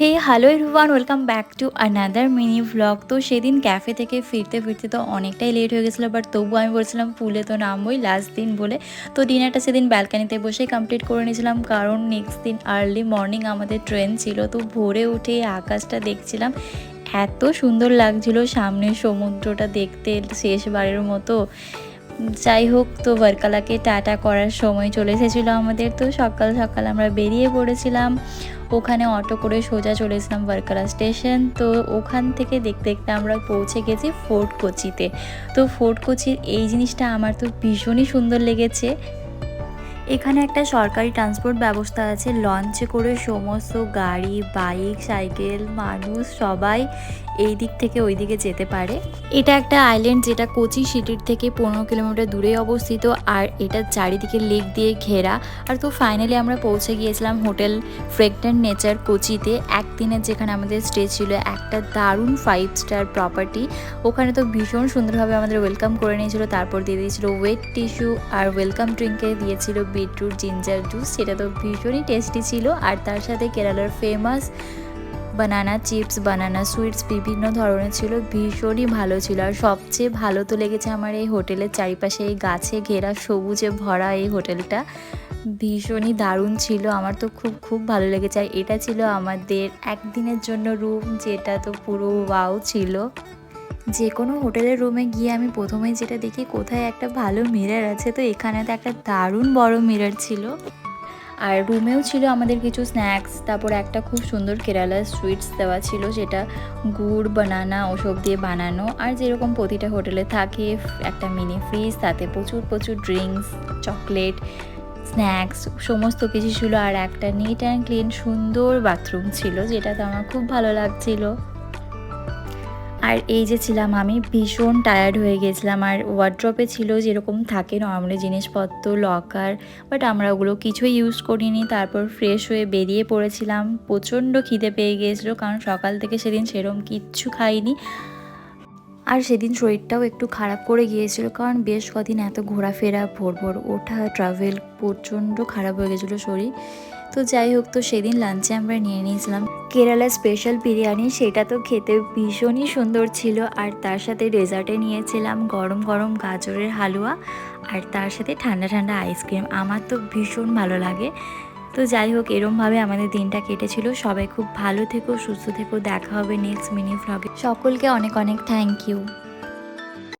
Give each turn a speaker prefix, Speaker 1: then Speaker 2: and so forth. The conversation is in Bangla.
Speaker 1: Hey hello everyone, welcome back to another mini vlog. তো সেদিন ক্যাফে থেকে ফিরতে ফিরতে তো অনেকটাই লেট হয়ে গেছিলো, বাট তবুও আমি বলছিলাম পুলে তো নামবই লাস্ট দিন বলে। তো ডিনারটা সেদিন ব্যালকানিতে বসে কমপ্লিট করে নিয়েছিলাম, কারণ নেক্সট দিন আর্লি মর্নিং আমাদের ট্রেন ছিল। তো ভোরে উঠে আকাশটা দেখছিলাম, এত সুন্দর লাগছিল সামনের সমুদ্রটা দেখতে, শেষবারের মতো। যাই হোক, তো ভার্কালাকে টাটা করার সময় চলে এসেছিলো আমাদের। তো সকাল সকাল আমরা বেরিয়ে পড়েছিলাম, ওখানে অটো করে সোজা চলেছিলাম ভার্কালা স্টেশন। তো ওখান থেকে দেখতে দেখতে আমরা পৌঁছে গেছি ফোর্ট কোচিতে। তো ফোর্ট কোচির এই জিনিসটা আমার তো ভীষণই সুন্দর লেগেছে। এখানে একটা সরকারি ট্রান্সপোর্ট ব্যবস্থা আছে, লঞ্চে করে সমস্ত গাড়ি, বাইক, সাইকেল, মানুষ সবাই এই দিক থেকে ওই দিকে যেতে পারে। এটা একটা আইল্যান্ড, যেটা কোচি সিটির থেকে 15 কিলোমিটার দূরে অবস্থিত, আর এটা চারিদিকে লেক দিয়ে ঘেরা। আর তো ফাইনালি আমরা পৌঁছে গিয়েছিলাম হোটেল ফ্রেগনেন্ট নেচার কোচিতে। একদিনের যেখানে আমাদের স্টে ছিল, একটা দারুণ 5 স্টার প্রপার্টি। ওখানে তো ভীষণ সুন্দরভাবে আমাদের ওয়েলকাম করে নিয়েছিল। তারপর দিয়ে দিয়েছিল ওয়েট টিস্যু, আর ওয়েলকাম ড্রিঙ্কে দিয়েছিল বিটরুট জিঞ্জার জুস, সেটা তো ভীষণই টেস্টি ছিল। আর তার সাথে কেরালার ফেমাস বানানা চিপস, বানানা সুইটস বিভিন্ন ধরনের ছিল, ভীষণই ভালো ছিল। আর সবচেয়ে ভালো তো লেগেছে আমার এই হোটেলের চারিপাশে এই গাছে ঘেরা সবুজে ভরা এই হোটেলটা, ভীষণই দারুণ ছিল। আমার তো খুব খুব ভালো লেগেছে। আর এটা ছিল আমাদের একদিনের জন্য রুম, যেটা তো পুরো ওয়াও ছিল। যে কোনো হোটেলের রুমে গিয়ে আমি প্রথমেই যেটা দেখি, কোথায় একটা ভালো মিরর আছে। তো এখানে তো একটা দারুণ বড় মিরর ছিল। আর রুমেও ছিল আমাদের কিছু স্ন্যাক্স, তারপর একটা খুব সুন্দর কেরালা সুইটস দেওয়া ছিল, যেটা গুড়, বানানা ওসব দিয়ে বানানো। আর যেরকম প্রতিটা হোটেলে থাকে, একটা মিনি ফ্রিজ, তাতে প্রচুর প্রচুর ড্রিঙ্কস, চকলেট, স্ন্যাক্স সমস্ত কিছু ছিল। আর একটা নিট অ্যান্ড ক্লিন সুন্দর বাথরুম ছিল, যেটা তো আমার খুব ভালো লাগছিল। আর এই যে ছিলাম আমি, ভীষণ টায়ার্ড হয়ে গেছিলাম। আর ওয়ার্ড্রপে ছিল যেরকম থাকে নর্মালি জিনিসপত্র, লকার, বাট আমরা ওগুলো কিছুই ইউজ করিনি। তারপর ফ্রেশ হয়ে বেরিয়ে পড়েছিলাম। প্রচণ্ড খিদে পেয়ে গিয়েছিলো, কারণ সকাল থেকে সেদিন সেরকম কিচ্ছু খাইনি। আর সেদিন শরীরটাও একটু খারাপ করে গিয়েছিল, কারণ বেশ কদিন এত ঘোরাফেরা, ভোর ভোর ওঠা, ট্রাভেল, প্রচণ্ড খারাপ হয়ে গেছিলো শরীর। তো যাই হোক, তো সেদিন লাঞ্চে আমরা নিয়ে নিয়েছিলাম কেরালা স্পেশাল বিরিয়ানি, সেটা তো খেতে ভীষণই সুন্দর ছিল। আর তার সাথে ডেজার্টে নিয়েছিলাম গরম গরম গাজরের হালুয়া, আর তার সাথে ঠান্ডা ঠান্ডা আইসক্রিম। আমার তো ভীষণ ভালো লাগে। তো যাই হোক, এরমভাবে আমাদের দিনটা কেটেছিল। সবাই খুব ভালো থেকো, সুস্থ থেকো, দেখা হবে নেক্সট মিনি ভ্লগে। সকলকে অনেক অনেক থ্যাংক ইউ।